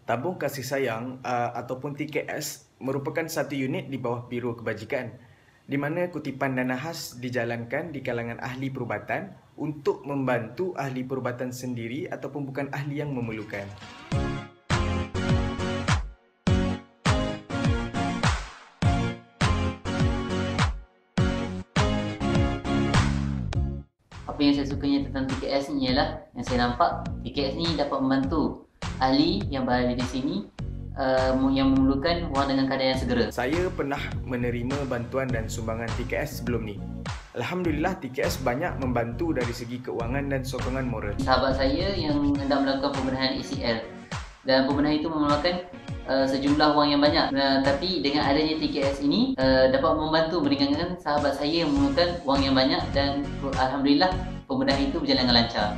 Tabung kasih sayang ataupun TKS merupakan satu unit di bawah Biro Kebajikan di mana kutipan dana khas dijalankan di kalangan ahli perubatan untuk membantu ahli perubatan sendiri ataupun bukan ahli yang memerlukan. Apa yang saya sukanya tentang TKS ni ialah yang saya nampak TKS ni dapat membantu ahli yang berada di sini yang memerlukan wang dengan kadar yang segera. Saya pernah menerima bantuan dan sumbangan TKS sebelum ni. Alhamdulillah TKS banyak membantu dari segi keuangan dan sokongan moral. Sahabat saya yang hendak melakukan pembenahan ACL dan pembenahan itu memerlukan sejumlah wang yang banyak, tapi dengan adanya TKS ini dapat membantu meringankan sahabat saya yang memerlukan wang yang banyak dan Alhamdulillah pembenahan itu berjalan dengan lancar.